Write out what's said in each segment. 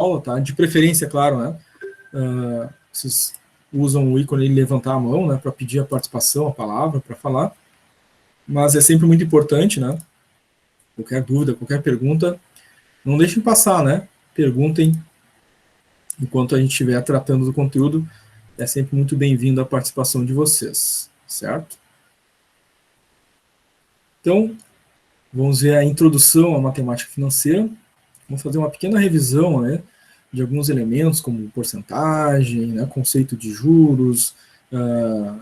aula, tá? De preferência, claro, né? Vocês usam o ícone de levantar a mão, né? Para pedir a participação, a palavra, para falar. Mas é sempre muito importante, né? Qualquer dúvida, qualquer pergunta, não deixem passar, né? Perguntem enquanto a gente estiver tratando do conteúdo. É sempre muito bem-vindo a participação de vocês, certo? Então, vamos ver a introdução à matemática financeira. Vamos fazer uma pequena revisão, né, de alguns elementos, como porcentagem, né, conceito de juros.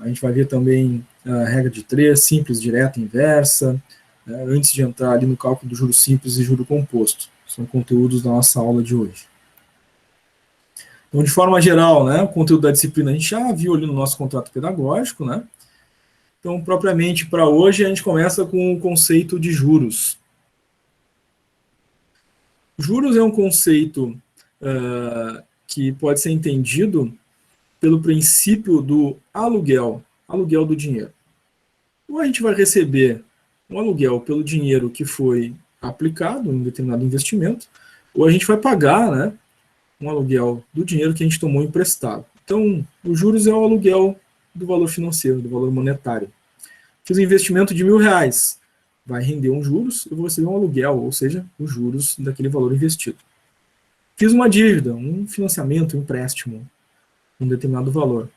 A gente vai ver também a regra de 3, simples, direta, inversa, né, antes de entrar ali no cálculo do juro simples e juro composto. São conteúdos da nossa aula de hoje. Então, de forma geral, né, o conteúdo da disciplina a gente já viu ali no nosso contrato pedagógico, né? Então, propriamente para hoje, a gente começa com o conceito de juros. Juros é um conceito que pode ser entendido pelo princípio do aluguel do dinheiro. Ou a gente vai receber um aluguel pelo dinheiro que foi aplicado em um determinado investimento, ou a gente vai pagar, né, um aluguel do dinheiro que a gente tomou emprestado. Então, os juros é o aluguel do valor financeiro, do valor monetário. Fiz um investimento de R$1.000, vai render um juros, eu vou receber um aluguel, ou seja, os juros daquele valor investido. Fiz uma dívida, um financiamento, um empréstimo, um determinado valor.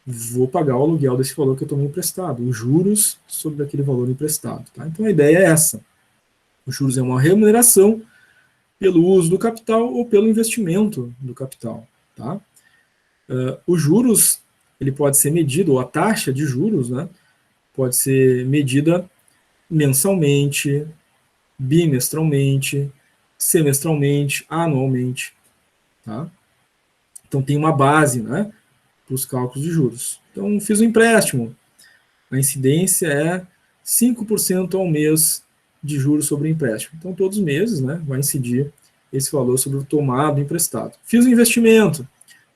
Vou pagar o aluguel desse valor que eu tomei emprestado, os juros sobre aquele valor emprestado. Tá? Então a ideia é essa. Os juros é uma remuneração pelo uso do capital ou pelo investimento do capital. Tá? Os juros, ele pode ser medido, ou a taxa de juros, né, pode ser medida mensalmente, bimestralmente, semestralmente, anualmente. Tá? Então tem uma base, né, para os cálculos de juros. Então fiz um empréstimo, a incidência é 5% ao mês de juros sobre o empréstimo. Então todos os meses, né, vai incidir esse valor sobre o tomado emprestado. Fiz um investimento,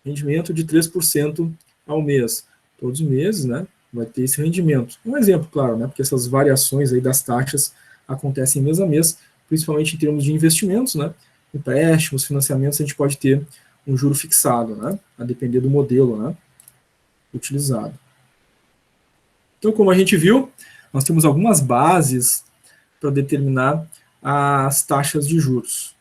rendimento de 3% ao mês. Todos os meses, né, vai ter esse rendimento. Um exemplo, claro, né, porque essas variações aí das taxas acontecem mês a mês, principalmente em termos de investimentos, né, empréstimos, financiamentos, a gente pode ter um juro fixado, né, a depender do modelo, né, utilizado. Então, como a gente viu, nós temos algumas bases para determinar as taxas de juros.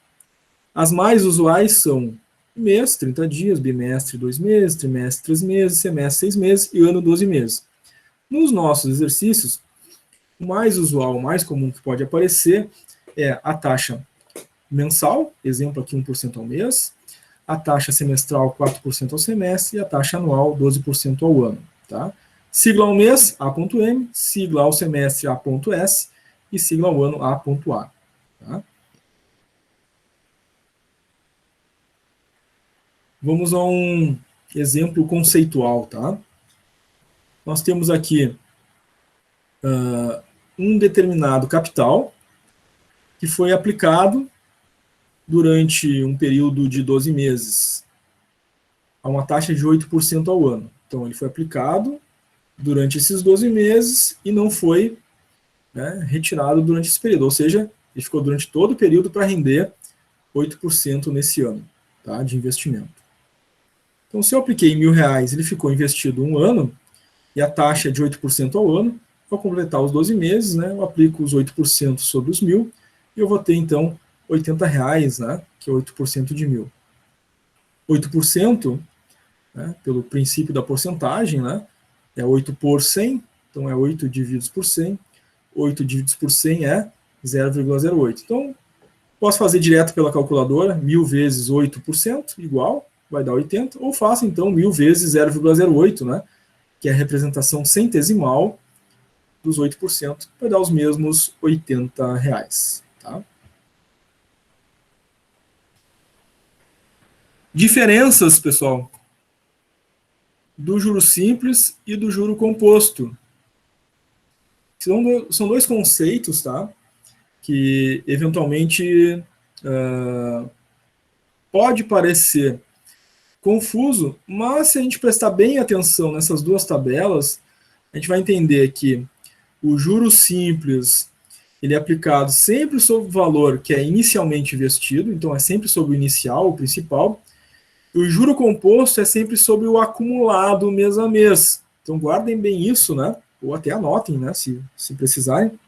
As mais usuais são mês, 30 dias, bimestre, 2 meses, trimestre, 3 meses, semestre, 6 meses e ano, 12 meses. Nos nossos exercícios, o mais usual, o mais comum que pode aparecer é a taxa mensal, exemplo aqui 1% ao mês, a taxa semestral 4% ao semestre e a taxa anual 12% ao ano. Tá? Sigla ao mês, A.M, sigla ao semestre, A.S e sigla ao ano, A.A. Tá? Vamos a um exemplo conceitual. Tá? Nós temos aqui um determinado capital que foi aplicado durante um período de 12 meses a uma taxa de 8% ao ano. Então, ele foi aplicado durante esses 12 meses e não foi, né, retirado durante esse período. Ou seja, ele ficou durante todo o período para render 8% nesse ano, tá, de investimento. Então, se eu apliquei R$1.000, ele ficou investido um ano, e a taxa é de 8% ao ano, ao completar os 12 meses, né, eu aplico os 8% sobre os 1.000, e eu vou ter, então, R$80, né, que é 8% de 1.000. 8%, né, pelo princípio da porcentagem, né, é 8 por 100, então é 8 divididos por 100. 8 divididos por 100 é 0,08. Então, posso fazer direto pela calculadora, 1.000 vezes 8%, igual, vai dar 80, ou faço, então, 1.000 vezes 0,08, né, que é a representação centesimal dos 8%, vai dar os mesmos R$80. Tá? Diferenças, pessoal, do juro simples e do juro composto. São dois conceitos, tá, que eventualmente pode parecer confuso, mas se a gente prestar bem atenção nessas duas tabelas, a gente vai entender que o juro simples ele é aplicado sempre sobre o valor que é inicialmente investido, então é sempre sobre o inicial, o principal. E o juro composto é sempre sobre o acumulado mês a mês. Então guardem bem isso, né? Ou até anotem, né? Se precisarem,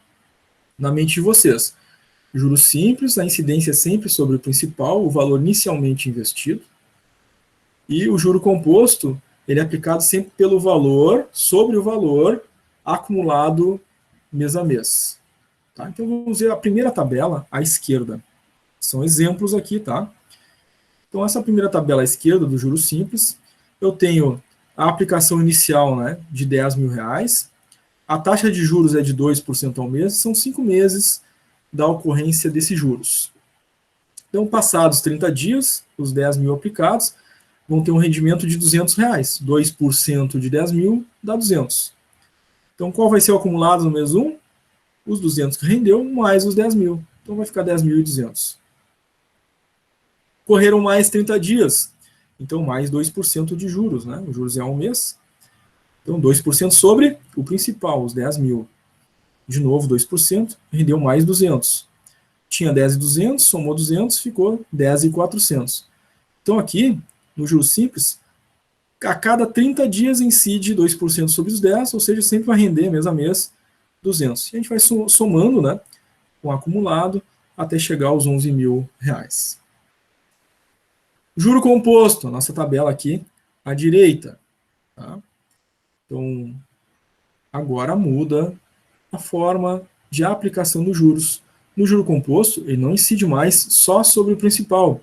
na mente de vocês. Juros simples, a incidência é sempre sobre o principal, o valor inicialmente investido. E o juro composto, ele é aplicado sempre pelo valor, sobre o valor acumulado mês a mês. Tá? Então vamos ver a primeira tabela à esquerda. São exemplos aqui, tá? Então essa primeira tabela à esquerda do juros simples, eu tenho a aplicação inicial, né, de R$ 10.000, a taxa de juros é de 2% ao mês, são 5 meses da ocorrência desses juros. Então, passados 30 dias, os 10 mil aplicados vão ter um rendimento de R$ 200. 2% de 10 mil dá 200. Então, qual vai ser o acumulado no mês 1? Os 200 que rendeu, mais os 10 mil. Então, vai ficar 10.200. Correram mais 30 dias. Então, mais 2% de juros, né? Os juros é um mês. Então, 2% sobre o principal, os 10 mil. De novo, 2%, rendeu mais 200. Tinha 10.200, somou 200, ficou 10.400. Então, aqui, no juros simples, a cada 30 dias incide 2% sobre os 10, ou seja, sempre vai render mês a mês 200. E a gente vai somando, né, com o acumulado até chegar aos R$ 11.000. Juro composto, a nossa tabela aqui à direita. Tá? Então, agora muda a forma de aplicação dos juros. No juro composto, ele não incide mais só sobre o principal,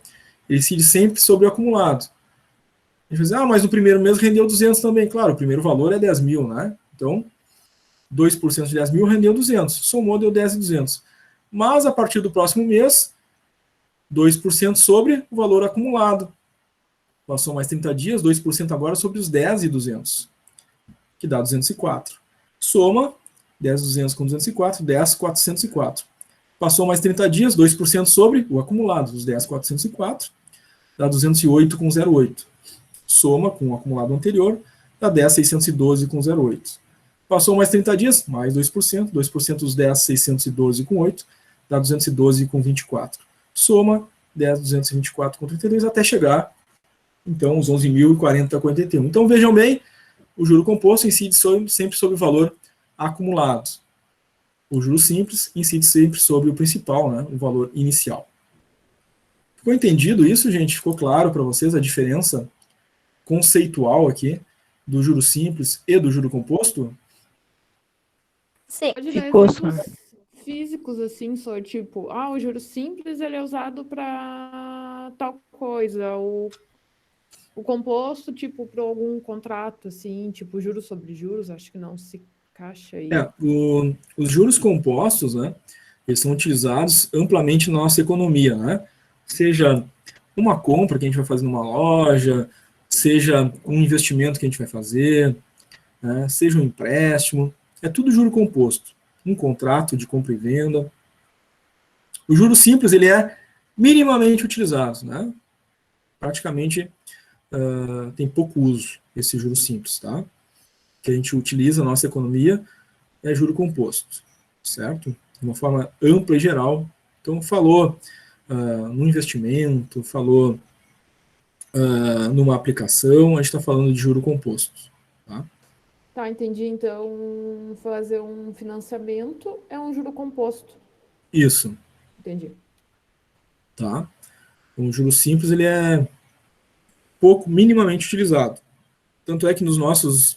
ele incide sempre sobre o acumulado. A gente vai dizer, mas no primeiro mês rendeu 200 também. Claro, o primeiro valor é 10 mil, né? Então, 2% de 10 mil rendeu 200. Somou, deu 10.200. Mas, a partir do próximo mês, 2% sobre o valor acumulado. Passou mais 30 dias, 2% agora sobre os 10.200, que dá 204. Soma 10.200 com 204, 10.404. Passou mais 30 dias, 2% sobre o acumulado, os 10.404, dá 208,08. Soma com o acumulado anterior, dá 10.612 com 0,8. Passou mais 30 dias, mais 2%, 2% dos 10.612 com 8, dá 212 com 24. Soma 10.224 com 32 até chegar, então, os 11.040 com 81. Então, vejam bem, o juro composto incide sempre sobre o valor acumulado. O juro simples incide sempre sobre o principal, né, o valor inicial. Ficou entendido isso, gente? Ficou claro para vocês a diferença conceitual aqui do juro simples e do juro composto? Sim, Pode dar ficou. exemplos físicos, assim, só tipo, o juro simples ele é usado para tal coisa, o composto, tipo, para algum contrato, assim, tipo, juros sobre juros, acho que não se encaixa aí. Os juros compostos, né, eles são utilizados amplamente na nossa economia, né? Seja uma compra que a gente vai fazer numa loja, seja um investimento que a gente vai fazer, né, seja um empréstimo, é tudo juro composto. Um contrato de compra e venda. O juro simples, ele é minimamente utilizado, né? Praticamente tem pouco uso esse juro simples, tá? Que a gente utiliza na nossa economia é juro composto, certo? De uma forma ampla e geral. Então, falou no investimento, falou numa aplicação, a gente está falando de juro composto. Tá? Tá, entendi. Então, fazer um financiamento é um juro composto. Isso. Entendi. Tá? O juro simples, ele é pouco, minimamente utilizado. Tanto é que nos nossos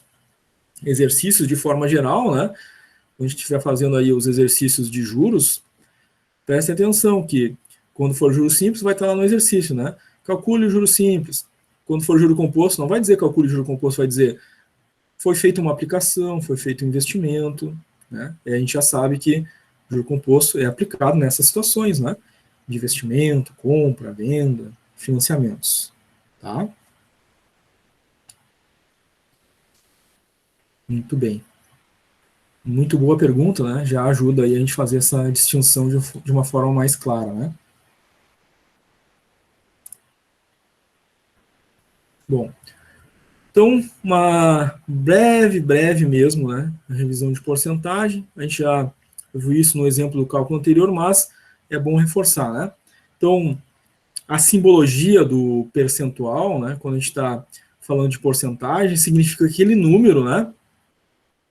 exercícios, de forma geral, né, quando a gente estiver fazendo aí os exercícios de juros, preste atenção que quando for juro simples, vai estar lá no exercício, né? Calcule o juro simples. Quando for juro composto, não vai dizer calcule o juro composto, vai dizer foi feita uma aplicação, foi feito um investimento, né? E a gente já sabe que o juro composto é aplicado nessas situações, né? De investimento, compra, venda, financiamentos, tá? Muito bem. Muito boa pergunta, né? Já ajuda aí a gente fazer essa distinção de uma forma mais clara, né? Bom, então, uma breve mesmo, né? A revisão de porcentagem. A gente já Eu vi isso no exemplo do cálculo anterior, mas é bom reforçar, né? Então, a simbologia do percentual, né, quando a gente está falando de porcentagem, significa que aquele número, né,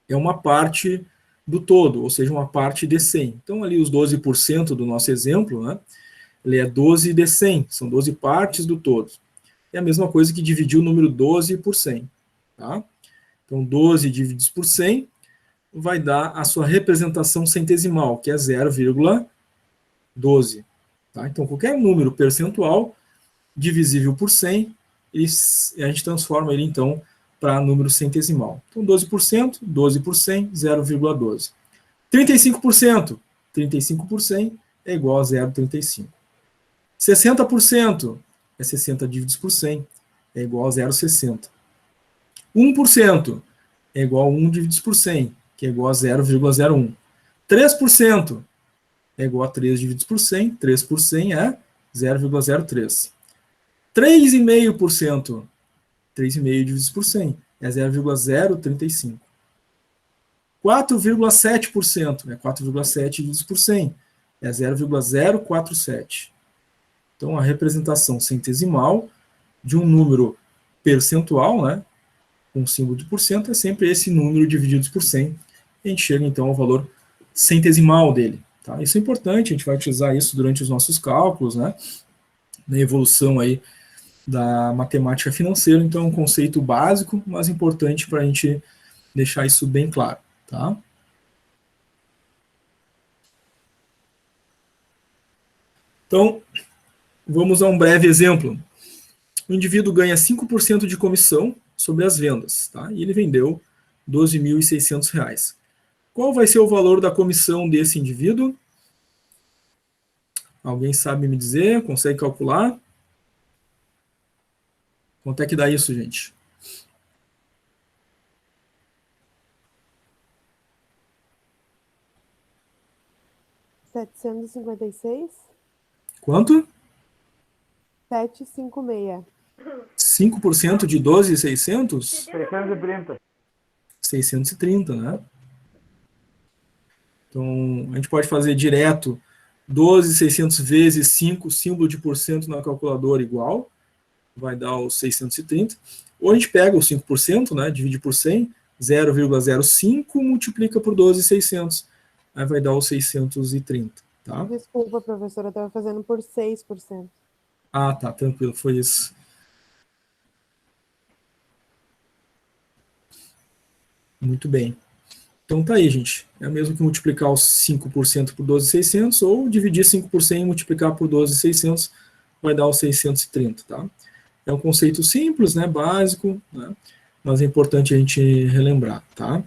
é uma parte do todo, ou seja, uma parte de 100. Então, ali os 12% do nosso exemplo, né, ele é 12 de 100, são 12 partes do todo. É a mesma coisa que dividir o número 12 por 100. Tá? Então, 12 divididos por 100 vai dar a sua representação centesimal, que é 0,12. Tá? Então, qualquer número percentual divisível por 100, a gente transforma ele, então, para número centesimal. Então, 12%, 12 por 100, 0,12. 35%, 35 por 100 é igual a 0,35. 60% é 60 divididos por 100, é igual a 0,60. 1% é igual a 1 divididos por 100, que é igual a 0,01. 3% é igual a 3 divididos por 100, 3 por 100 é 0,03. 3,5%, 3,5 divididos por 100 é 0,035. 4,7%, né? 4,7 divididos por 100 é 0,047. Então, a representação centesimal de um número percentual, né, com símbolo de porcento, é sempre esse número dividido por 100. E a gente chega, então, ao valor centesimal dele. Tá? Isso é importante, a gente vai utilizar isso durante os nossos cálculos, né, na evolução aí da matemática financeira. Então, é um conceito básico, mas importante para a gente deixar isso bem claro. Tá? Então, vamos a um breve exemplo. O indivíduo ganha 5% de comissão sobre as vendas, tá? E ele vendeu R$ 12.600. Qual vai ser o valor da comissão desse indivíduo? Alguém sabe me dizer? Consegue calcular? Quanto é que dá isso, gente? R$ 756. Quanto? 756. 5% de 12.600? 630. 630, né? Então, a gente pode fazer direto 12.600 vezes 5, símbolo de porcento na calculadora igual, vai dar os 630. Ou a gente pega os 5%, né, divide por 100, 0,05, multiplica por 12.600. Aí vai dar os 630, tá? Desculpa, professora, eu estava fazendo por 6%. Ah, tá, tranquilo, foi isso. Muito bem. Então tá aí, gente. É o mesmo que multiplicar os 5% por 12.600 ou dividir 5% e multiplicar por 12.600, vai dar os 630, tá? É um conceito simples, né, básico, né, mas é importante a gente relembrar, tá?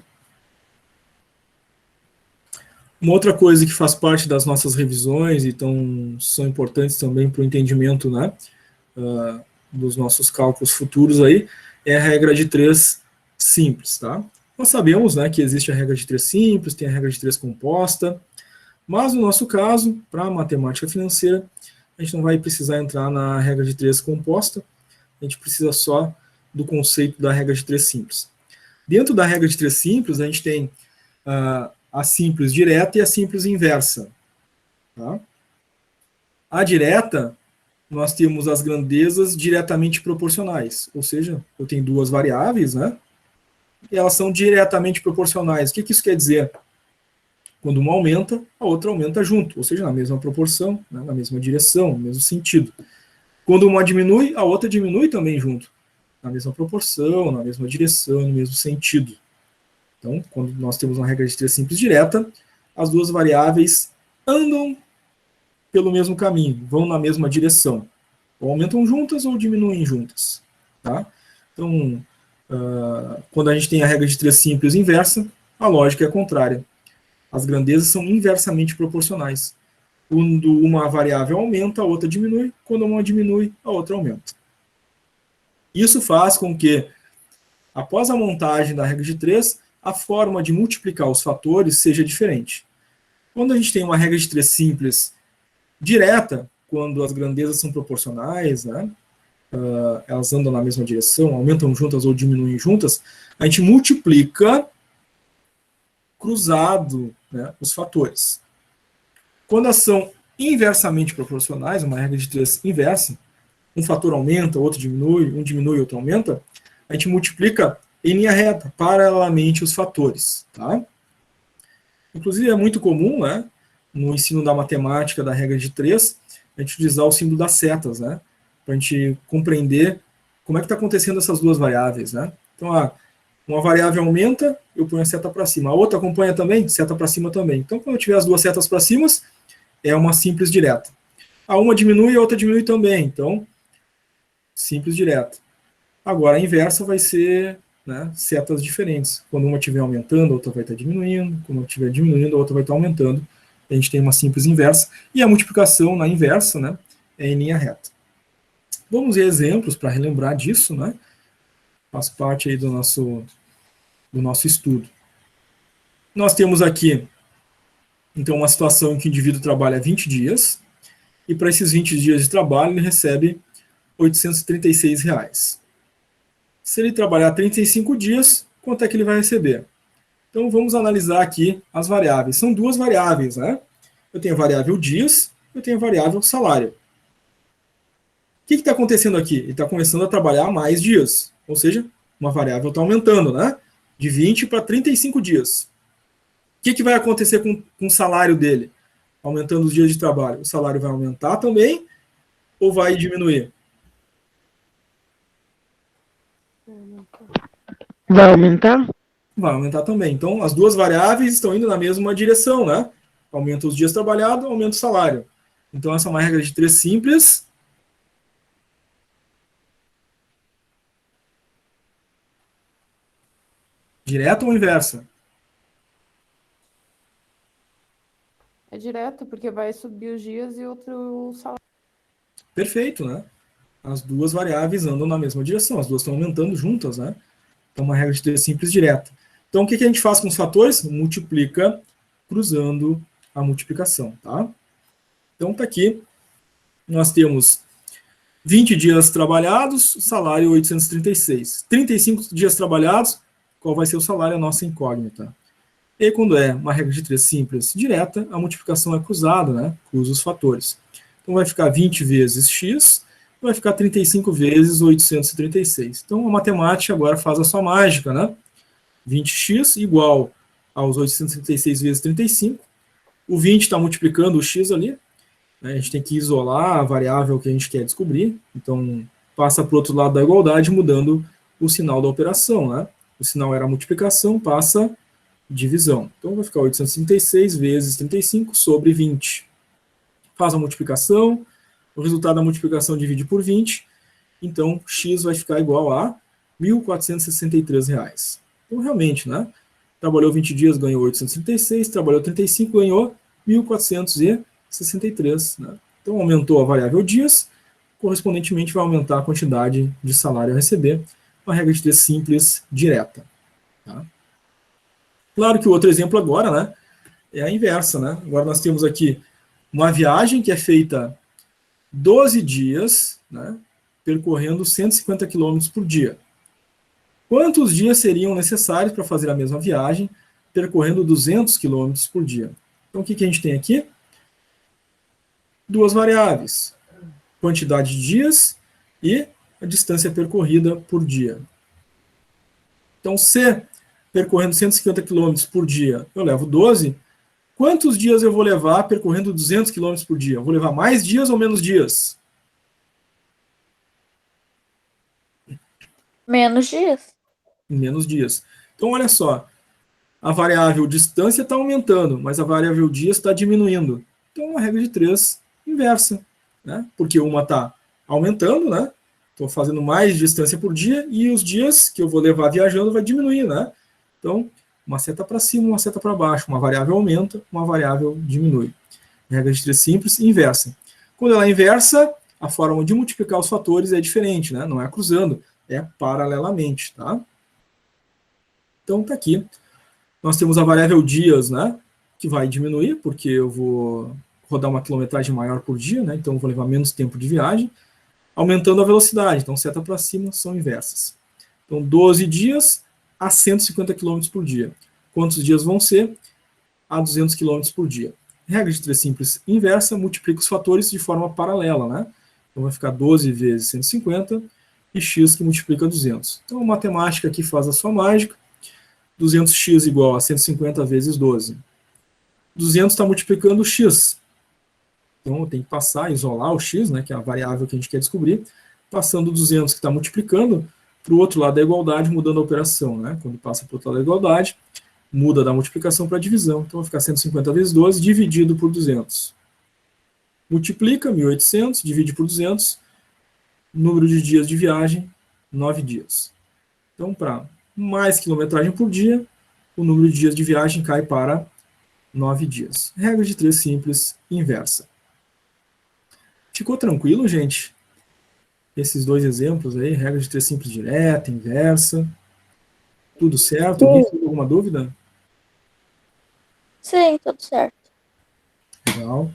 Uma outra coisa que faz parte das nossas revisões, então são importantes também para o entendimento, né, dos nossos cálculos futuros aí, é a regra de 3 simples, tá? Nós sabemos, né, que existe a regra de 3 simples, tem a regra de 3 composta, mas no nosso caso, para a matemática financeira, a gente não vai precisar entrar na regra de 3 composta, a gente precisa só do conceito da regra de 3 simples. Dentro da regra de 3 simples, a gente tem a simples direta e a simples inversa. Tá? A direta, nós temos as grandezas diretamente proporcionais, ou seja, eu tenho duas variáveis, né? E elas são diretamente proporcionais. O que isso quer dizer? Quando uma aumenta, a outra aumenta junto, ou seja, na mesma proporção, né? Na mesma direção, no mesmo sentido. Quando uma diminui, a outra diminui também junto, na mesma proporção, na mesma direção, no mesmo sentido. Então, quando nós temos uma regra de 3 simples direta, as duas variáveis andam pelo mesmo caminho, vão na mesma direção. Ou aumentam juntas ou diminuem juntas. Tá? Então, quando a gente tem a regra de 3 simples inversa, a lógica é a contrária. As grandezas são inversamente proporcionais. Quando uma variável aumenta, a outra diminui. Quando uma diminui, a outra aumenta. Isso faz com que, após a montagem da regra de 3, a forma de multiplicar os fatores seja diferente. Quando a gente tem uma regra de 3 simples direta, quando as grandezas são proporcionais, né, elas andam na mesma direção, aumentam juntas ou diminuem juntas, a gente multiplica cruzado, né, os fatores. Quando elas são inversamente proporcionais, uma regra de 3 inversa, um fator aumenta, outro diminui, um diminui, outro aumenta, a gente multiplica em linha reta, paralelamente os fatores. Tá? Inclusive é muito comum, né, no ensino da matemática, da regra de 3, a gente utilizar o símbolo das setas, né, para a gente compreender como é que está acontecendo essas duas variáveis. Né? Então, uma variável aumenta, eu ponho a seta para cima. A outra acompanha também, seta para cima também. Então, quando eu tiver as duas setas para cima, é uma simples direta. A uma diminui e a outra diminui também. Então, simples direta. Agora, a inversa vai ser, né, setas diferentes. Quando uma estiver aumentando, a outra vai estar diminuindo. Quando uma estiver diminuindo, a outra vai estar aumentando. A gente tem uma simples inversa. E a multiplicação na inversa, né, é em linha reta. Vamos ver exemplos para relembrar disso, né? Faz parte aí do nosso estudo. Nós temos aqui, então, uma situação em que o indivíduo trabalha 20 dias, e para esses 20 dias de trabalho ele recebe R$ 836. Se ele trabalhar 35 dias, quanto é que ele vai receber? Então, vamos analisar aqui as variáveis. São duas variáveis, né? Eu tenho a variável dias, eu tenho a variável salário. O que está acontecendo aqui? Ele está começando a trabalhar mais dias, ou seja, uma variável está aumentando, né? De 20 para 35 dias. O que vai acontecer com o salário dele? Aumentando os dias de trabalho. O salário vai aumentar também ou vai diminuir? Vai aumentar? Vai aumentar também. Então, as duas variáveis estão indo na mesma direção, né? Aumenta os dias trabalhados, aumenta o salário. Então, essa é uma regra de 3 simples. Direta ou inversa? É direto, porque vai subir os dias e outro salário. Perfeito, né? As duas variáveis andam na mesma direção, as duas estão aumentando juntas, né? Então, uma regra de 3 simples direta. Então, o que a gente faz com os fatores? Multiplica cruzando a multiplicação, tá? Então, tá aqui. Nós temos 20 dias trabalhados, salário 836. 35 dias trabalhados, qual vai ser o salário? A nossa incógnita. E aí, quando é uma regra de 3 simples direta, a multiplicação é cruzada, né? Cruza os fatores. Então, vai ficar 20 vezes x, vai ficar 35 vezes 836. Então, a matemática agora faz a sua mágica, né? 20x igual aos 836 vezes 35. O 20 está multiplicando o x ali. Né? A gente tem que isolar a variável que a gente quer descobrir. Então, passa para o outro lado da igualdade, mudando o sinal da operação, né? O sinal era multiplicação, passa divisão. Então, vai ficar 836 vezes 35 sobre 20. Faz a multiplicação, o resultado da multiplicação divide por 20, então x vai ficar igual a R$ 1.463. Então, realmente, né? Trabalhou 20 dias, ganhou 836, trabalhou 35, ganhou 1.463. Né? Então, aumentou a variável dias, correspondentemente vai aumentar a quantidade de salário a receber, uma regra de 3 simples direta. Tá? Claro que o outro exemplo agora, né, é a inversa, né? Agora nós temos aqui uma viagem que é feita 12 dias, né, percorrendo 150 km por dia. Quantos dias seriam necessários para fazer a mesma viagem, percorrendo 200 km por dia? Então, o que a gente tem aqui? Duas variáveis. Quantidade de dias e a distância percorrida por dia. Então, se percorrendo 150 km por dia eu levo 12, quantos dias eu vou levar percorrendo 200 km por dia? Eu vou levar mais dias ou menos dias? Menos dias. Menos dias. Então, olha só. A variável distância está aumentando, mas a variável dias está diminuindo. Então, uma regra de 3 inversa. Né? Porque uma está aumentando, né? Estou fazendo mais distância por dia, e os dias que eu vou levar viajando vai diminuir, né? Então, uma seta para cima, uma seta para baixo. Uma variável aumenta, uma variável diminui. Regra de 3 simples, inversa. Quando ela é inversa, a forma de multiplicar os fatores é diferente, né? Não é cruzando, é paralelamente, tá? Então, tá aqui. Nós temos a variável dias, né? Que vai diminuir, porque eu vou rodar uma quilometragem maior por dia, né? Então, eu vou levar menos tempo de viagem. Aumentando a velocidade, então seta para cima são inversas. Então, 12 dias a 150 km por dia. Quantos dias vão ser? a 200 km por dia. Regra de 3 simples inversa, multiplica os fatores de forma paralela, né? Então vai ficar 12 vezes 150 e x que multiplica 200. Então a matemática aqui faz a sua mágica. 200x igual a 150 vezes 12. 200 está multiplicando o x. Então eu tenho que passar, isolar o x, né, que é a variável que a gente quer descobrir, passando 200 que está multiplicando para o outro lado da igualdade, mudando a operação. Né? Quando passa para o outro lado da igualdade, muda da multiplicação para a divisão. Então vai ficar 150 vezes 12 dividido por 200. Multiplica 1.800, divide por 200, número de dias de viagem, 9 dias. Então, para mais quilometragem por dia, o número de dias de viagem cai para 9 dias. Regra de 3 simples, inversa. Ficou tranquilo, gente? Esses dois exemplos aí, regra de 3 simples direta, inversa. Tudo certo? Alguém tem alguma dúvida? Sim, tudo certo. Legal.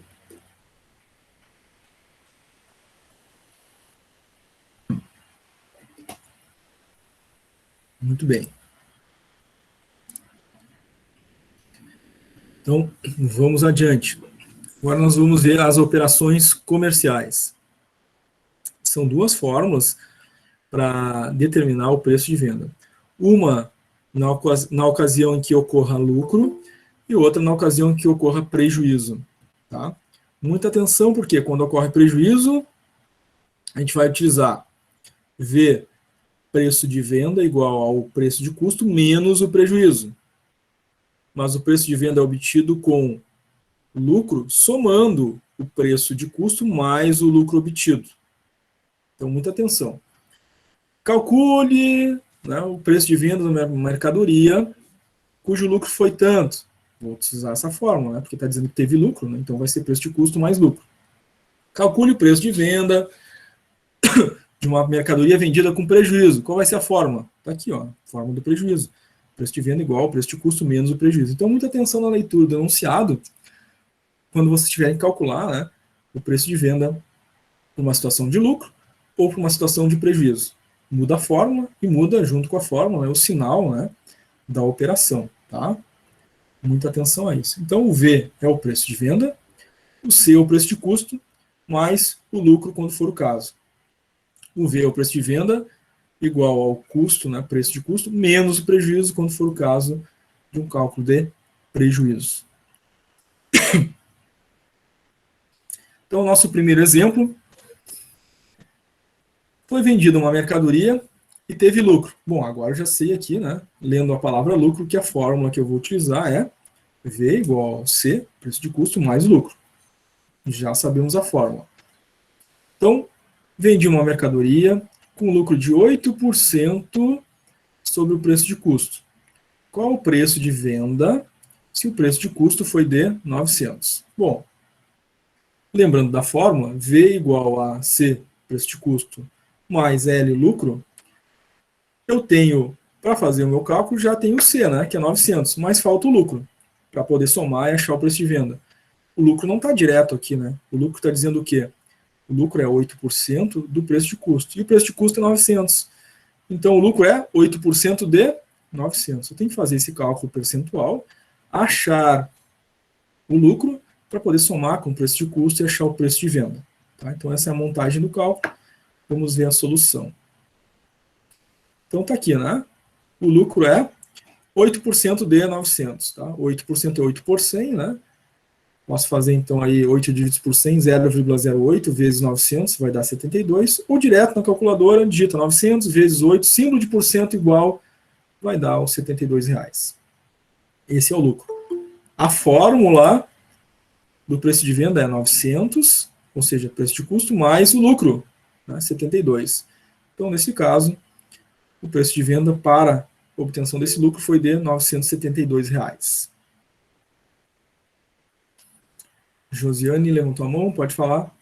Muito bem. Então, vamos adiante. Agora nós vamos ver as operações comerciais. São duas fórmulas para determinar o preço de venda. Uma na ocasião em que ocorra lucro e outra na ocasião em que ocorra prejuízo. Tá? Muita atenção, porque quando ocorre prejuízo, a gente vai utilizar V, preço de venda, igual ao preço de custo, menos o prejuízo. Mas o preço de venda é obtido com lucro, somando o preço de custo mais o lucro obtido. Então, muita atenção. Calcule, né, o preço de venda de uma mercadoria cujo lucro foi tanto. Vou utilizar essa fórmula, né, porque está dizendo que teve lucro, né, então vai ser preço de custo mais lucro. Calcule o preço de venda de uma mercadoria vendida com prejuízo. Qual vai ser a fórmula? Está aqui, ó, fórmula do prejuízo. Preço de venda igual ao preço de custo menos o prejuízo. Então, muita atenção na leitura do enunciado quando vocês tiverem que calcular, né, o preço de venda para uma situação de lucro ou para uma situação de prejuízo. Muda a fórmula e muda, junto com a fórmula, né, o sinal, né, da operação. Tá? Muita atenção a isso. Então, o V é o preço de venda, o C é o preço de custo, mais o lucro quando for o caso. O V é o preço de venda, igual ao custo, né, preço de custo, menos o prejuízo, quando for o caso de um cálculo de prejuízo. Então, o nosso primeiro exemplo foi vendida uma mercadoria e teve lucro. Bom, agora eu já sei aqui, né, lendo a palavra lucro, que a fórmula que eu vou utilizar é V igual ao C, preço de custo, mais lucro. Já sabemos a fórmula. Então, vendi uma mercadoria com lucro de 8% sobre o preço de custo. Qual o preço de venda se o preço de custo foi de 900? Bom, lembrando da fórmula, V igual a C, preço de custo, mais L, lucro, eu tenho, para fazer o meu cálculo, já tenho o C, né, que é 900, mas falta o lucro, para poder somar e achar o preço de venda. O lucro não está direto aqui, né? O lucro está dizendo o quê? O lucro é 8% do preço de custo. E o preço de custo é 900. Então, o lucro é 8% de 900. Eu tenho que fazer esse cálculo percentual, achar o lucro, para poder somar com o preço de custo e achar o preço de venda. Tá? Então, essa é a montagem do cálculo. Vamos ver a solução. Então, está aqui, né? O lucro é 8% de 900. Tá? 8% é 8 por 100, né? Posso fazer, então, aí 8 divididos por 100, 0,08 vezes 900, vai dar 72. Ou direto na calculadora, digita 900 vezes 8, símbolo de porcento igual, vai dar os R$72. Esse é o lucro. A fórmula do preço de venda é 900, ou seja, preço de custo, mais o lucro, né, 72. Então, nesse caso, o preço de venda para a obtenção desse lucro foi de R$972. Josiane levantou a mão, pode falar.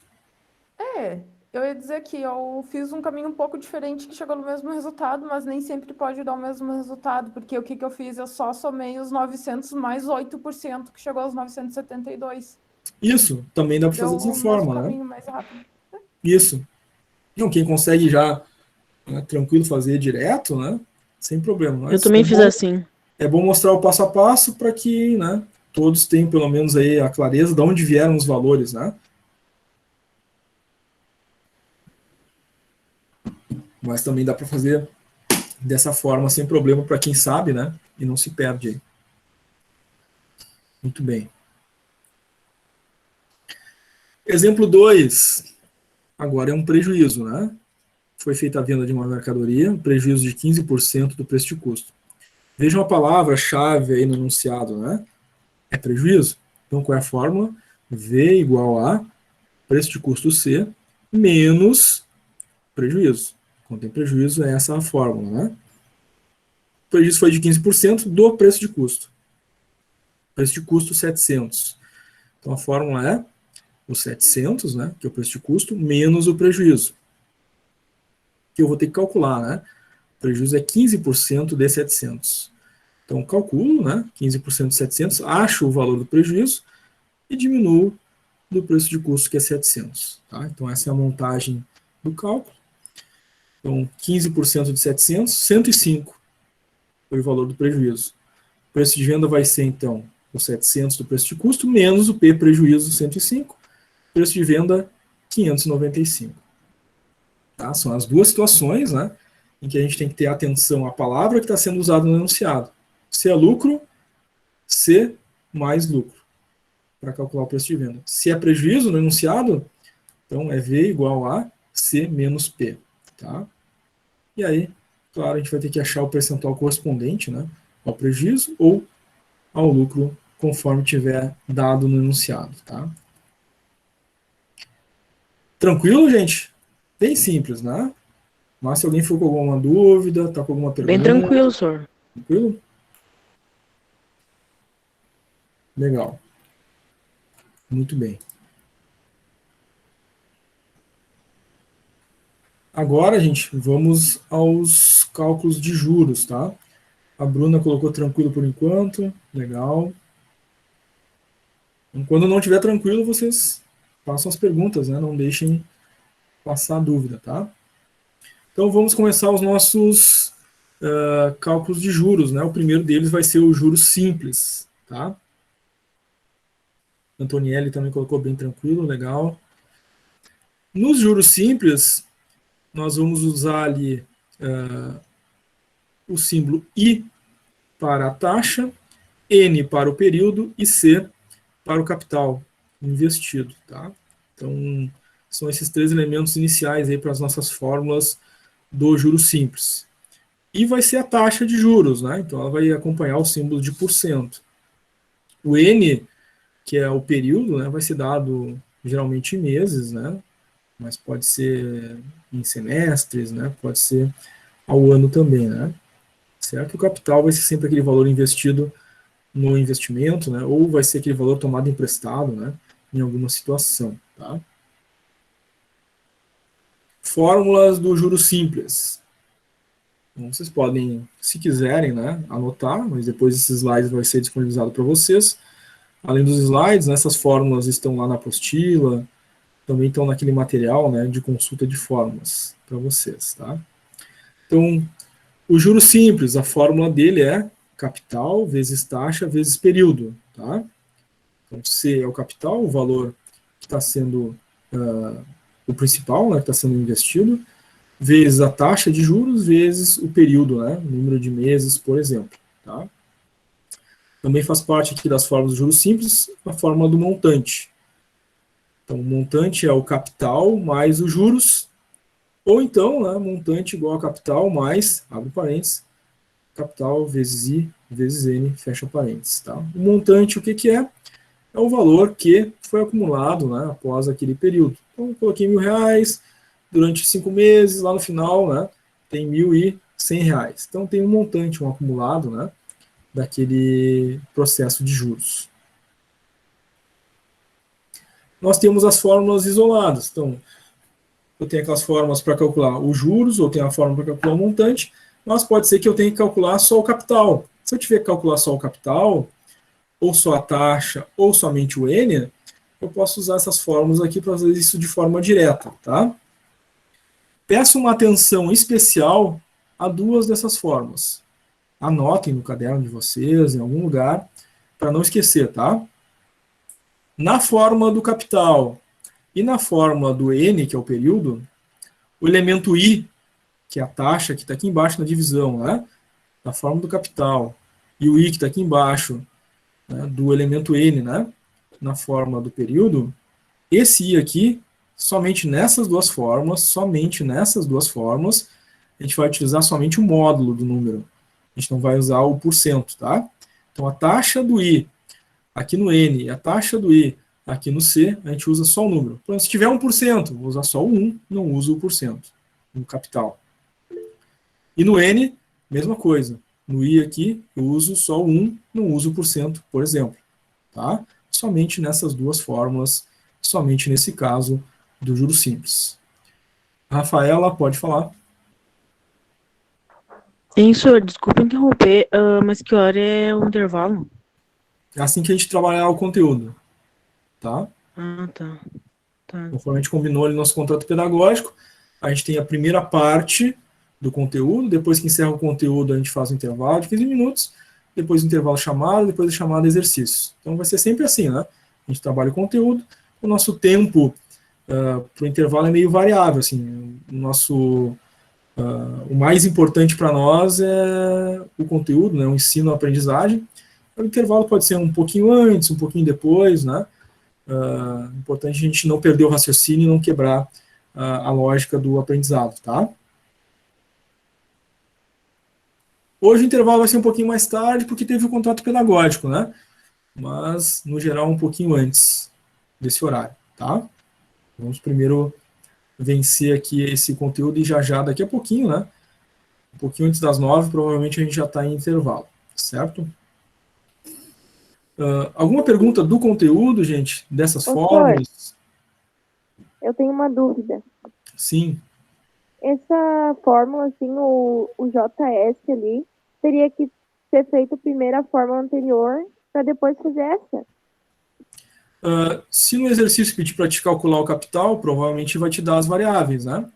Eu ia dizer que eu fiz um caminho um pouco diferente que chegou no mesmo resultado, mas nem sempre pode dar o mesmo resultado, porque o que eu fiz? Eu só somei os 900 mais 8%, que chegou aos 972. Isso, também dá para fazer dessa forma, né? Caminho mais rápido. Isso. Não, quem consegue já, né, tranquilo fazer direto, né? Sem problema. Mas eu também fiz assim. É bom mostrar o passo a passo para que, né, todos têm pelo menos aí a clareza de onde vieram os valores, né? Mas também dá para fazer dessa forma sem problema para quem sabe, né? E não se perde aí. Muito bem. Exemplo 2. Agora é um prejuízo, né? Foi feita a venda de uma mercadoria, prejuízo de 15% do preço de custo. Vejam a palavra-chave aí no enunciado, né? É prejuízo. Então, qual é a fórmula? V igual a preço de custo C menos prejuízo. Quando tem prejuízo, é essa a fórmula, né? O prejuízo foi de 15% do preço de custo. Preço de custo 700. Então, a fórmula é o 700, né, que é o preço de custo, menos o prejuízo. Que eu vou ter que calcular, né? O prejuízo é 15% de 700. Então, calculo, né, 15% de 700, acho o valor do prejuízo e diminuo do preço de custo, que é 700. Tá? Então, essa é a montagem do cálculo. Então, 15% de 700, 105 foi o valor do prejuízo. O preço de venda vai ser, então, os 700 do preço de custo, menos o P prejuízo, 105. Preço de venda, 595. Tá? São as duas situações, né, em que a gente tem que ter atenção à palavra que está sendo usada no enunciado. Se é lucro, C mais lucro, para calcular o preço de venda. Se é prejuízo no enunciado, então é V igual a C menos P. Tá? E aí, claro, a gente vai ter que achar o percentual correspondente, né, ao prejuízo ou ao lucro, conforme tiver dado no enunciado. Tá? Tranquilo, gente? Bem simples, né? Mas se alguém for com alguma dúvida, está com alguma pergunta... Bem tranquilo, senhor. Tranquilo? Legal. Muito bem. Agora, gente, vamos aos cálculos de juros, tá? A Bruna colocou tranquilo por enquanto. Legal. Quando não estiver tranquilo, vocês façam as perguntas, né? Não deixem passar a dúvida, tá? Então, vamos começar os nossos cálculos de juros, né? O primeiro deles vai ser o juros simples, tá? Antonielli também colocou bem tranquilo, legal. Nos juros simples, nós vamos usar ali o símbolo I para a taxa, N para o período e C para o capital investido, tá? Então, são esses três elementos iniciais aí para as nossas fórmulas do juros simples. E vai ser a taxa de juros, né? Então, ela vai acompanhar o símbolo de %. O N, que é o período, né, vai ser dado geralmente em meses, né? Mas pode ser em semestres, né? Pode ser ao ano também, né? Certo? O capital vai ser sempre aquele valor investido no investimento, né? Ou vai ser aquele valor tomado emprestado, né? Em alguma situação, tá? Fórmulas do juros simples. Então, vocês podem, se quiserem, né, anotar, mas depois esses slides vai ser disponibilizado para vocês. Além dos slides, essas fórmulas estão lá na apostila, também estão naquele material, né, de consulta de fórmulas para vocês, tá? Então, o juros simples, a fórmula dele é capital vezes taxa vezes período, tá? Então, C é o capital, o valor que está sendo o principal, né, que está sendo investido, vezes a taxa de juros, vezes o período, né, o número de meses, por exemplo, tá? Também faz parte aqui das fórmulas do juros simples a fórmula do montante. Então, o montante é o capital mais os juros, ou então, né, montante igual a capital mais, abre parênteses, capital vezes I vezes N, fecha parênteses. Tá? O montante, o que, que é? É o valor que foi acumulado, né, após aquele período. Então, coloquei R$1.000 durante 5 meses, lá no final, né, tem R$1.100. Então, tem um montante, um acumulado, né, daquele processo de juros. Nós temos as fórmulas isoladas. Então, eu tenho aquelas fórmulas para calcular os juros, ou tenho a fórmula para calcular o montante, mas pode ser que eu tenha que calcular só o capital. Se eu tiver que calcular só o capital, ou só a taxa, ou somente o N, eu posso usar essas fórmulas aqui para fazer isso de forma direta, tá? Peço uma atenção especial a duas dessas fórmulas. Anotem no caderno de vocês, em algum lugar, para não esquecer, tá? Na fórmula do capital e na fórmula do N, que é o período, o elemento I, que é a taxa, que está aqui embaixo na divisão, né? Na fórmula do capital, e o I, que está aqui embaixo, né, do elemento N, né? Na fórmula do período, esse I aqui, somente nessas duas fórmulas, a gente vai utilizar somente o módulo do número. A gente não vai usar o porcento, tá? Então, a taxa do I aqui no N e a taxa do I aqui no C, a gente usa só o número. Então, se tiver 1%, vou usar só o 1, não uso o porcento no capital. E no N, mesma coisa. No I aqui, eu uso só o 1, não uso o porcento, por exemplo. Tá? Somente nessas duas fórmulas, somente nesse caso do juros simples. Rafaela, pode falar. Sim, senhor, desculpa interromper, mas que hora é o intervalo? É assim que a gente trabalhar o conteúdo. Tá? Ah, tá. Conforme a gente combinou ali no nosso contrato pedagógico, a gente tem a primeira parte do conteúdo, depois que encerra o conteúdo a gente faz um intervalo de 15 minutos, depois o intervalo chamado, depois a chamada exercício. Então vai ser sempre assim, né? A gente trabalha o conteúdo, o nosso tempo para o intervalo é meio variável, assim, o mais importante para nós é o conteúdo, né, o ensino, a aprendizagem. O intervalo pode ser um pouquinho antes, um pouquinho depois, né? Importante a gente não perder o raciocínio e não quebrar a lógica do aprendizado, tá? Hoje o intervalo vai ser um pouquinho mais tarde, porque teve o contrato pedagógico, né? Mas, no geral, um pouquinho antes desse horário, tá? Vamos primeiro vencer aqui esse conteúdo e já daqui a pouquinho, né? Um pouquinho antes das 9, provavelmente a gente já está em intervalo, certo? Alguma pergunta do conteúdo, gente? Dessas fórmulas? Eu tenho uma dúvida. Sim. Essa fórmula, assim, o JS ali, teria que ser feito primeiro a fórmula anterior para depois fazer essa? Se no exercício pedir para te calcular o capital, provavelmente vai te dar as variáveis, né?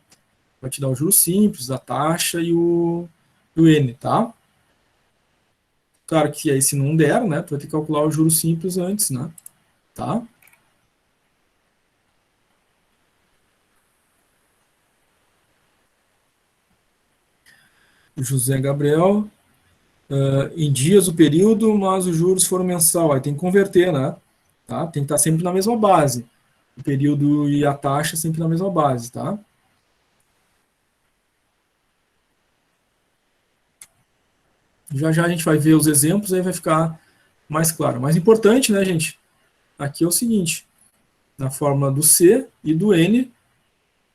Vai te dar o juros simples, a taxa e o N, tá? Claro que aí se não der, né, tu vai ter que calcular o juros simples antes, né? Tá? O José Gabriel, em dias o período, mas os juros foram mensal, aí tem que converter, né? Tá? Tem que estar sempre na mesma base. O período e a taxa sempre na mesma base, tá? Já a gente vai ver os exemplos, aí vai ficar mais claro. Mais importante, né, gente? Aqui é o seguinte, na fórmula do C e do N,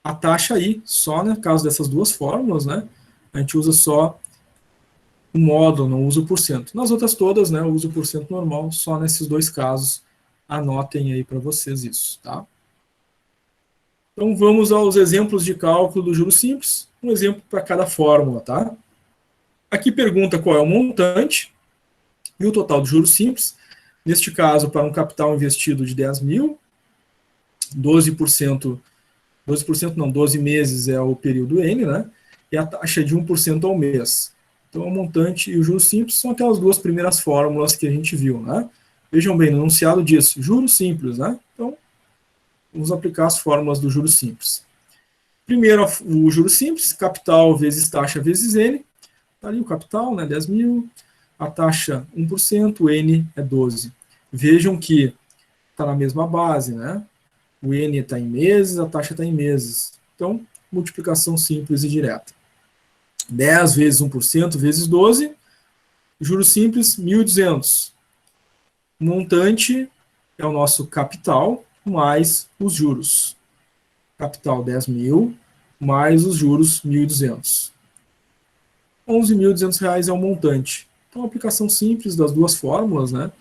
a taxa I, só no caso dessas duas fórmulas, né, a gente usa só o módulo, não usa o porcento. Nas outras todas, né, eu uso o porcento normal, só nesses dois casos, anotem aí para vocês isso, tá? Então vamos aos exemplos de cálculo do juros simples, um exemplo para cada fórmula, tá? Aqui pergunta qual é o montante e o total de juros simples. Neste caso, para um capital investido de 10 mil, 12% não, 12 meses é o período N, né? E a taxa é de 1% ao mês. Então, o montante e o juros simples são aquelas duas primeiras fórmulas que a gente viu, né? Vejam bem, no enunciado diz juros simples, né? Então, vamos aplicar as fórmulas do juros simples. Primeiro, o juros simples, capital vezes taxa vezes N. Está ali o capital, né, 10 mil, a taxa 1%, o N é 12. Vejam que está na mesma base, né? O N está em meses, a taxa está em meses. Então, multiplicação simples e direta. 10 vezes 1% vezes 12, juros simples, 1.200. Montante é o nosso capital mais os juros. Capital 10 mil mais os juros 1.200. R$ 11.200 é o montante. Então, aplicação simples das duas fórmulas, né,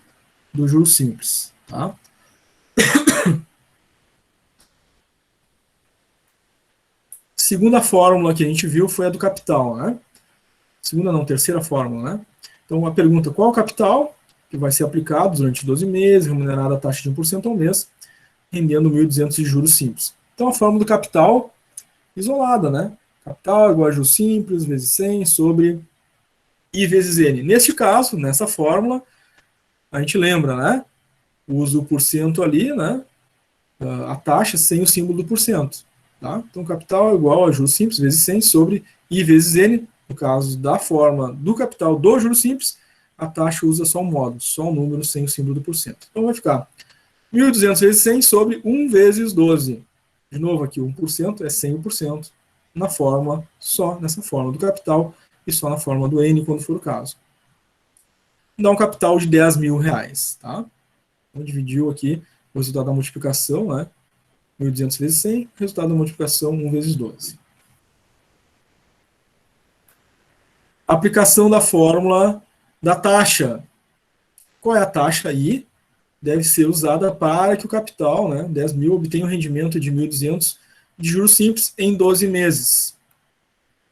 do juros simples. Tá? Segunda fórmula que a gente viu foi a do capital, né? Segunda não, terceira fórmula, né? Então, a pergunta, qual é o capital que vai ser aplicado durante 12 meses, remunerado a taxa de 1% ao mês, rendendo 1.200 de juros simples. Então, a fórmula do capital isolada, né? Capital igual a juros simples, vezes 100, sobre I vezes N. Neste caso, nessa fórmula, a gente lembra, né? Usa o porcento ali, né? A taxa sem o símbolo do porcento. Tá? Então, capital é igual a juros simples vezes 100 sobre I vezes N. No caso da forma do capital do juros simples, a taxa usa só um módulo, só um número sem o símbolo do porcento. Então, vai ficar 1.200 vezes 100 sobre 1 vezes 12. De novo, aqui, 1% é 100% na forma, só nessa forma do capital e só na forma do N, quando for o caso. Dá um capital de R$10.000. Tá? Então, dividiu aqui o resultado da multiplicação, né? 1.200 vezes 100, resultado da multiplicação 1 vezes 12. Aplicação da fórmula da taxa. Qual é a taxa I? Deve ser usada para que o capital, né, 10.000, obtenha um rendimento de 1.200 de juros simples em 12 meses.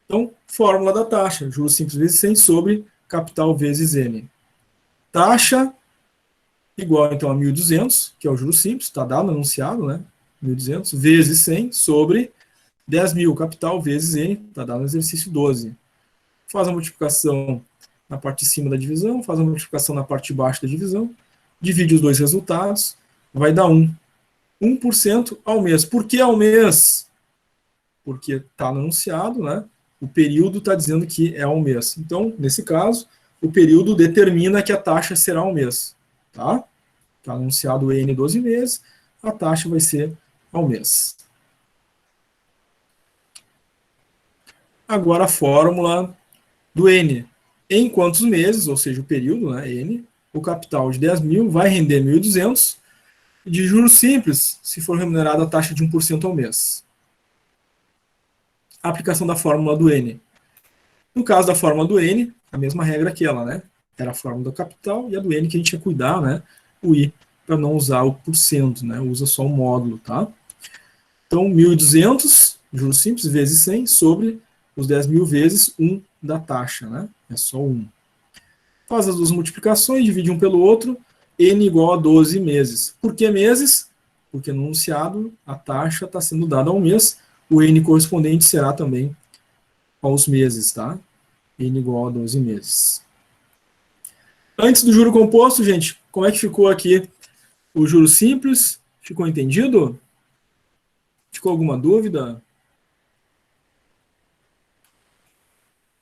Então, fórmula da taxa, juros simples vezes 100 sobre capital vezes N. Taxa igual, então, a 1.200, que é o juros simples, está dado, anunciado, né? 1.200, vezes 100 sobre 10.000, capital vezes N, está dado no exercício 12. Faz a multiplicação na parte de cima da divisão, faz a multiplicação na parte de baixo da divisão, divide os dois resultados, vai dar 1. 1% ao mês. Por que ao mês? Porque está anunciado, né? O período está dizendo que é ao mês. Então, nesse caso, o período determina que a taxa será ao mês. Tá? Está anunciado N 12 meses, a taxa vai ser ao mês. Agora a fórmula do N. Em quantos meses, ou seja, o período, né, N, o capital de 10.000 vai render 1.200 de juros simples, se for remunerado a taxa de 1% ao mês. A aplicação da fórmula do N. No caso da fórmula do N, a mesma regra que ela, né? Era a fórmula do capital e a do N que a gente ia cuidar, né? O I, para não usar o porcento, né? Usa só o módulo, tá? Então, 1.200, juros simples, vezes 100, sobre os 10.000 vezes 1 da taxa, né? É só 1. Faz as duas multiplicações, divide um pelo outro, N igual a 12 meses. Por que meses? Porque no enunciado a taxa está sendo dada ao mês, o N correspondente será também aos meses, tá? N igual a 12 meses. Antes do juro composto, gente, como é que ficou aqui o juro simples? Ficou entendido? Ficou alguma dúvida?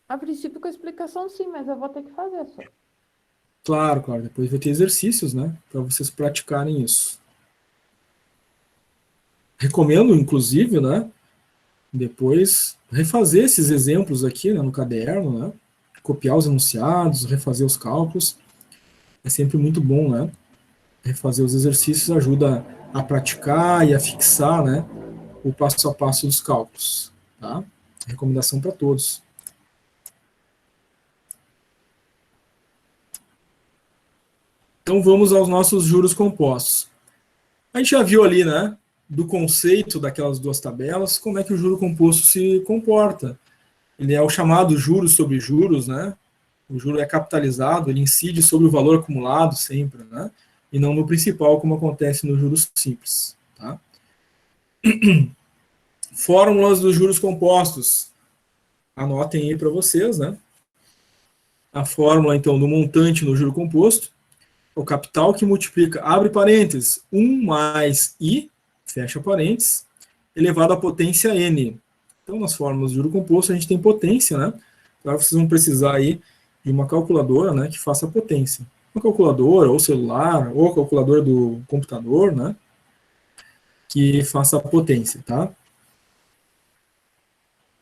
A princípio com a explicação sim, mas eu vou ter que fazer só. Claro, claro. Depois vai ter exercícios, né? Para vocês praticarem isso. Recomendo, inclusive, né? Depois refazer esses exemplos aqui, né, no caderno, né? Copiar os enunciados, refazer os cálculos. É sempre muito bom, né? Refazer os exercícios ajuda a praticar e a fixar, né, o passo a passo dos cálculos. Tá? Recomendação para todos. Então vamos aos nossos juros compostos. A gente já viu ali, né, do conceito daquelas duas tabelas, como é que o juro composto se comporta. Ele é o chamado juros sobre juros, né? O juro é capitalizado, ele incide sobre o valor acumulado sempre, né? E não no principal, como acontece nos juros simples. Tá? Fórmulas dos juros compostos. Anotem aí para vocês, né? A fórmula, então, do montante no juro composto, o capital que multiplica, abre parênteses, 1 mais I, fecha parênteses, elevado à potência N. Então, nas fórmulas do juro composto, a gente tem potência, né? Agora vocês vão precisar aí de uma calculadora, né, que faça a potência. Uma calculadora, ou celular, ou calculadora do computador, né, que faça a potência, tá?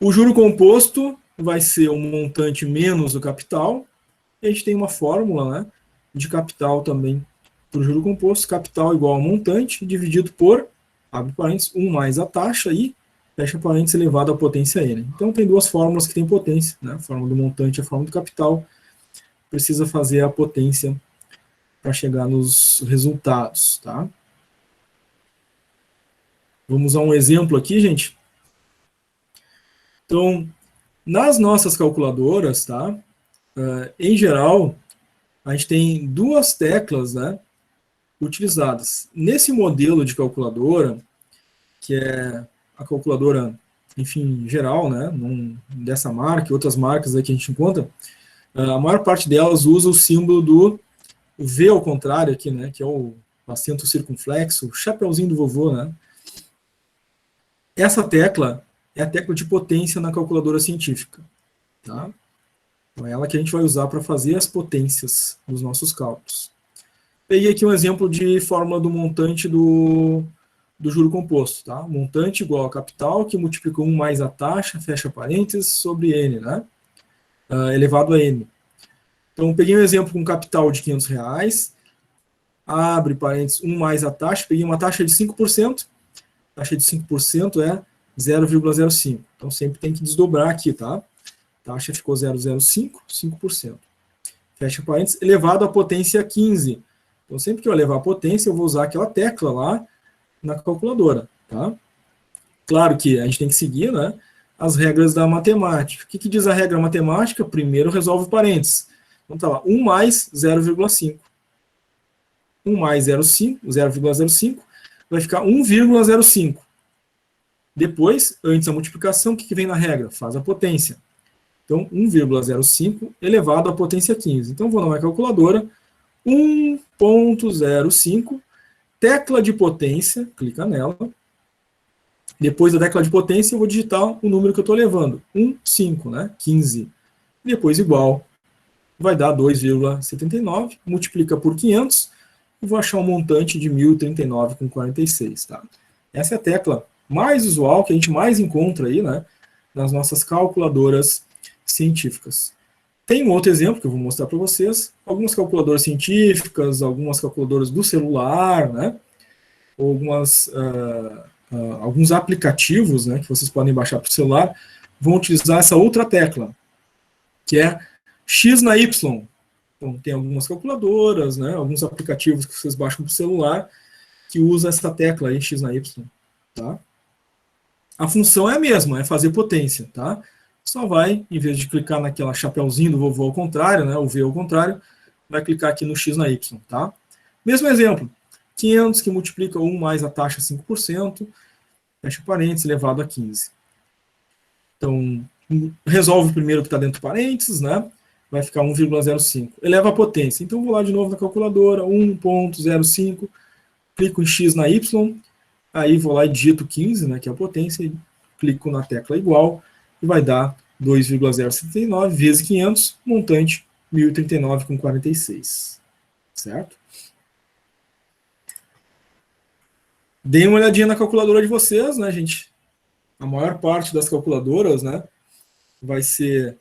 O juro composto vai ser o montante menos o capital, e a gente tem uma fórmula, né, de capital também para o juro composto, capital igual ao montante, dividido por, abre parênteses, 1 mais a taxa, e fecha parênteses elevado à potência N. Então tem duas fórmulas que têm potência, né? A fórmula do montante e a fórmula do capital. Precisa fazer a potência para chegar nos resultados, tá? Vamos a um exemplo aqui, gente. Então, nas nossas calculadoras, tá? Em geral, a gente tem duas teclas, né, utilizadas. Nesse modelo de calculadora, que é a calculadora, enfim, geral, né, dessa marca e outras marcas aí que a gente encontra, a maior parte delas usa o símbolo do o V ao contrário aqui, né, que é o acento circunflexo, o chapeuzinho do vovô, né? Essa tecla é a tecla de potência na calculadora científica, tá? Então é ela que a gente vai usar para fazer as potências dos nossos cálculos. Peguei aqui um exemplo de fórmula do montante do juro composto, tá? Montante igual a capital, que multiplica 1 mais a taxa, fecha parênteses, sobre N, né? Elevado a N. Então, peguei um exemplo com capital de R$500, abre parênteses, 1 mais a taxa, peguei uma taxa de 5%, taxa de 5% é 0,05. Então, sempre tem que desdobrar aqui, tá? A taxa ficou 0,05, 5%. Fecha parênteses, elevado à potência 15. Então, sempre que eu levar a potência, eu vou usar aquela tecla lá na calculadora, tá? Claro que a gente tem que seguir, né, as regras da matemática. O que diz a regra matemática? Primeiro resolve parênteses. Então, tá lá, 1 mais 0,5. 1 mais 0,05 vai ficar 1,05. Depois, antes da multiplicação, o que vem na regra? Faz a potência. Então, 1,05 elevado à potência 15. Então, vou na minha calculadora, 1,05, tecla de potência, clica nela. Depois da tecla de potência, eu vou digitar o número que eu estou levando, 1,5, né? 15. Depois igual, vai dar 2,79, multiplica por 500, e vou achar um montante de 1.039,46, tá? Essa é a tecla mais usual, que a gente mais encontra aí, né, nas nossas calculadoras científicas. Tem um outro exemplo que eu vou mostrar para vocês, algumas calculadoras científicas, algumas calculadoras do celular, né, ou alguns aplicativos, né, que vocês podem baixar para o celular, vão utilizar essa outra tecla, que é X na Y. Então, tem algumas calculadoras, né, alguns aplicativos que vocês baixam para o celular, que usa essa tecla aí, X na Y, tá? A função é a mesma, é fazer potência, tá? Só vai, em vez de clicar naquela chapeuzinho do vovô ao contrário, né, o V ao contrário, vai clicar aqui no X na Y, tá? Mesmo exemplo, 500 que multiplica 1 mais a taxa 5%, fecha parênteses, elevado a 15. Então, resolve primeiro o que está dentro do parênteses, né? Vai ficar 1,05. Eleva a potência. Então, vou lá de novo na calculadora, 1,05, clico em X na Y, aí vou lá e digito 15, né, que é a potência, e clico na tecla igual, e vai dar 2,079 vezes 500, montante 1.039,46. Certo? Deem uma olhadinha na calculadora de vocês, né, gente? A maior parte das calculadoras, né, vai ser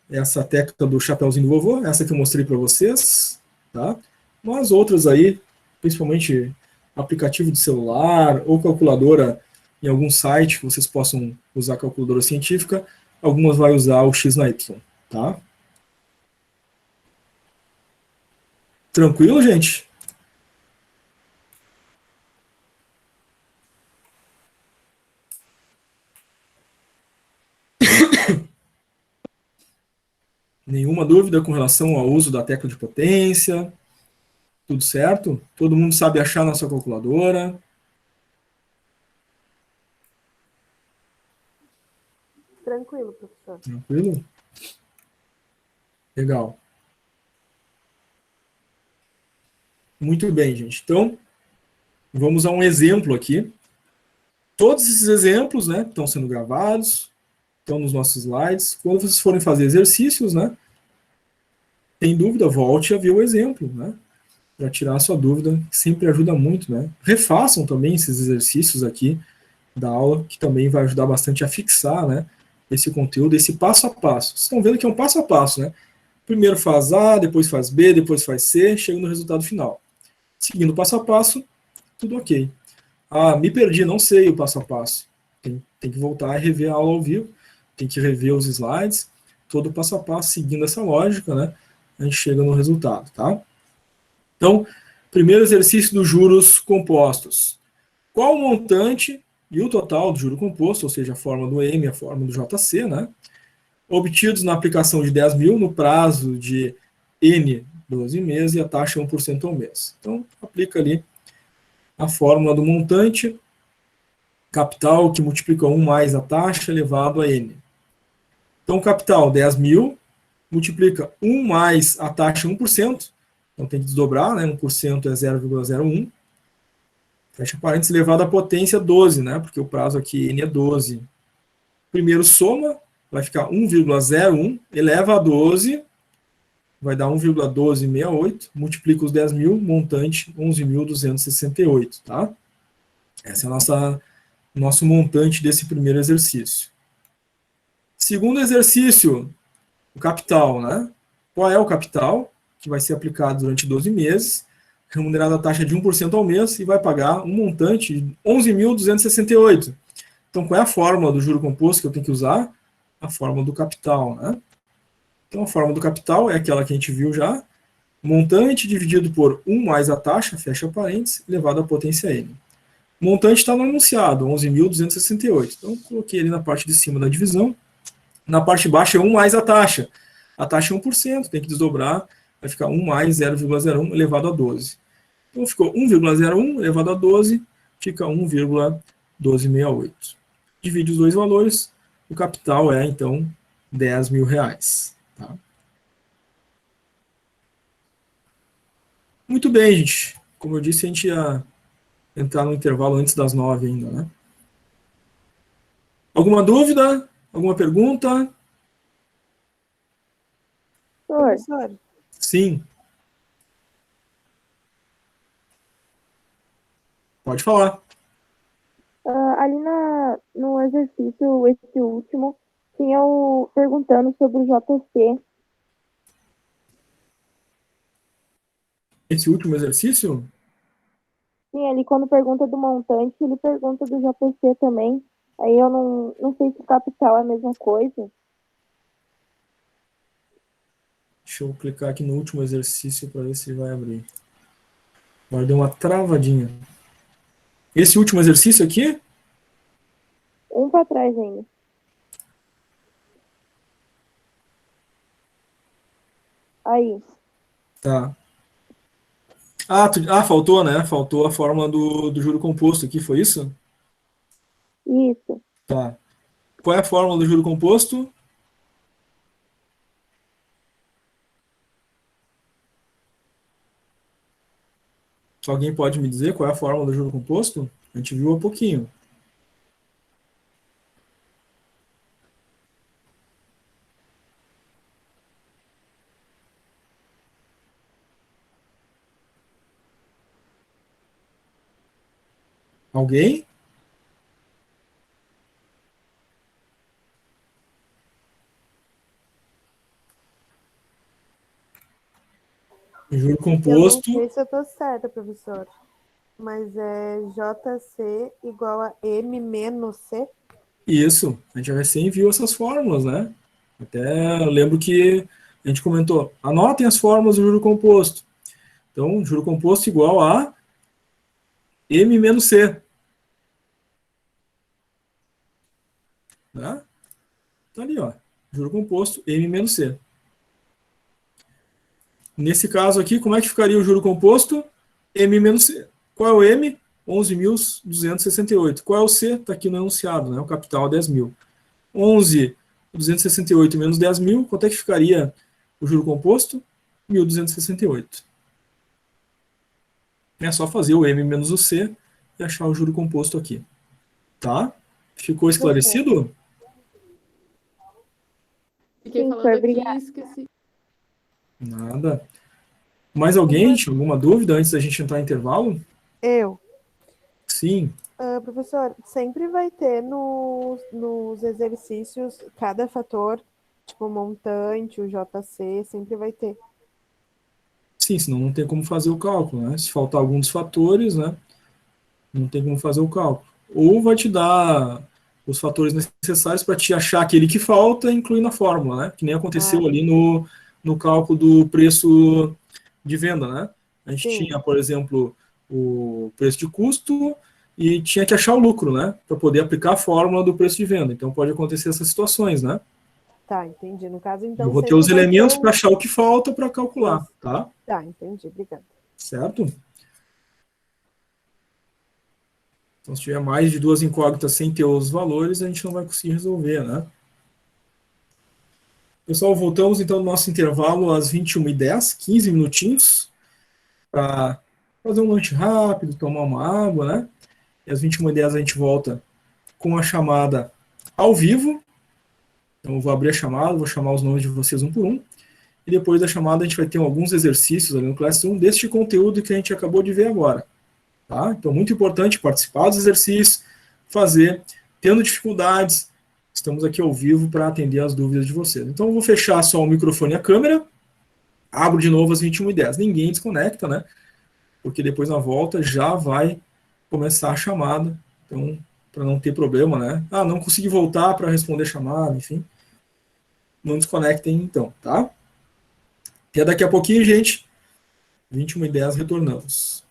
essa tecla do chapeuzinho do vovô, essa que eu mostrei para vocês, tá? Mas outras aí, principalmente aplicativo de celular ou calculadora em algum site que vocês possam usar calculadora científica, algumas vai usar o X na Y, tá? Tranquilo, gente? Nenhuma dúvida com relação ao uso da tecla de potência? Tudo certo? Todo mundo sabe achar na sua calculadora? Tranquilo, professor. Tranquilo? Legal. Muito bem, gente. Então, vamos a um exemplo aqui. Todos esses exemplos, né, estão sendo gravados, estão nos nossos slides. Quando vocês forem fazer exercícios, né, tem dúvida, volte a ver o exemplo, né, para tirar a sua dúvida, que sempre ajuda muito, né. Refaçam também esses exercícios aqui da aula, que também vai ajudar bastante a fixar, né, esse conteúdo, esse passo a passo. Vocês estão vendo que é um passo a passo, né. Primeiro faz A, depois faz B, depois faz C, chega no resultado final. Seguindo passo a passo, tudo ok. Ah, me perdi, não sei o passo a passo. Tem que voltar e rever a aula ao vivo, tem que rever os slides, todo o passo a passo, seguindo essa lógica, né, a gente chega no resultado, tá? Então, primeiro exercício dos juros compostos. Qual o montante e o total do juro composto, ou seja, a fórmula do M e a fórmula do JC, né, obtidos na aplicação de 10 mil no prazo de N 12 meses e a taxa 1% ao mês. Então, aplica ali a fórmula do montante, capital que multiplica 1 mais a taxa elevado a N. Então, capital 10 mil, multiplica 1 mais a taxa 1%, Então tem que desdobrar, né? 1% é 0,01. Fecha parênteses, elevado à potência 12, né? Porque o prazo aqui n é 12. Primeiro soma, vai ficar 1,01, eleva a 12, vai dar 1,1268, multiplica os 10.000, montante 11.268, tá? Esse é o nosso montante desse primeiro exercício. Segundo exercício, o capital, né? Qual é o capital que vai ser aplicado durante 12 meses, remunerado a taxa de 1% ao mês e vai pagar um montante de 11.268. Então, qual é a fórmula do juro composto que eu tenho que usar? A fórmula do capital, né? Então, a fórmula do capital é aquela que a gente viu já. Montante dividido por 1 mais a taxa, fecha parênteses, elevado à potência n. O montante está no enunciado, 11.268. Então, coloquei ali na parte de cima da divisão. Na parte de baixo é 1 mais a taxa. A taxa é 1%, tem que desdobrar, vai ficar 1 mais 0,01 elevado a 12. Então, ficou 1,01 elevado a 12, fica 1,1268. Divide os dois valores, o capital é, então, R$10.000. Tá? Muito bem, gente. Como eu disse, a gente ia entrar no intervalo antes das 9 ainda, né? Alguma dúvida? Alguma pergunta? Professor, Sim. Pode falar. Ali no exercício, esse último, tinha perguntando sobre o JC. Esse último exercício? Sim, ali quando pergunta do montante, ele pergunta do JC também. Aí eu não sei se o capital é a mesma coisa. Deixa eu clicar aqui no último exercício para ver se vai abrir. Agora deu uma travadinha. Esse último exercício aqui? Um para trás ainda. Aí. Tá. Faltou, né? Faltou a fórmula do juro composto aqui, foi isso? Isso. Tá. Qual é a fórmula do juro composto? Alguém pode me dizer qual é a fórmula do juro composto? A gente viu há pouquinho. Alguém? Juro eu não composto. sei se eu tô certa, professor, mas é JC igual a M menos C? Isso. A gente já recém viu essas fórmulas, né? Até eu lembro que a gente comentou, anotem as fórmulas do juro composto. Então, juro composto igual a M menos C. Tá? Tá ali, ó. Juro composto, M menos C. Nesse caso aqui, como é que ficaria o juro composto? M menos C. Qual é o M? 11.268. Qual é o C? Está aqui no enunciado, né? O capital é 10.000. 11.268 menos 10.000, quanto é que ficaria o juro composto? 1.268. É só fazer o M menos o C e achar o juro composto aqui. Tá? Ficou esclarecido? Fiquei Sim, falando foi, aqui obrigada. e esqueci. Nada. Mais alguém? Alguma dúvida antes da gente entrar em intervalo? Eu. Sim. Professor, sempre vai ter nos exercícios cada fator, tipo o montante, o JC, sempre vai ter. Sim, senão não tem como fazer o cálculo, né? Se faltar algum dos fatores, né? Não tem como fazer o cálculo. Ou vai te dar os fatores necessários para te achar aquele que falta e incluir na fórmula, né? Que nem aconteceu ali no cálculo do preço de venda, né? A gente Sim. tinha, por exemplo, o preço de custo e tinha que achar o lucro, né? Para poder aplicar a fórmula do preço de venda. Então pode acontecer essas situações, né? Tá, entendi. No caso, Eu então, vou ter sempre os vai ter elementos para achar o que falta para calcular, Isso. tá? Tá, entendi. Obrigada. Certo? Então, se tiver mais de duas incógnitas sem ter os valores, a gente não vai conseguir resolver, né? Pessoal, voltamos então no nosso intervalo às 21h10, 15 minutinhos. para fazer um lanche rápido, tomar uma água, né? E às 21h10 a gente volta com a chamada ao vivo. Então eu vou abrir a chamada, vou chamar os nomes de vocês um por um. E depois da chamada a gente vai ter alguns exercícios ali no Classroom deste conteúdo que a gente acabou de ver agora. Tá? Então, muito importante participar dos exercícios, fazer, tendo dificuldades, estamos aqui ao vivo para atender as dúvidas de vocês. Então, eu vou fechar só o microfone e a câmera, abro de novo às 21h10. Ninguém desconecta, né? Porque depois na volta já vai começar a chamada. Então, para não ter problema, né? Ah, não consegui voltar para responder a chamada, enfim. Não desconectem então, tá? Até daqui a pouquinho, gente. 21h10 retornamos.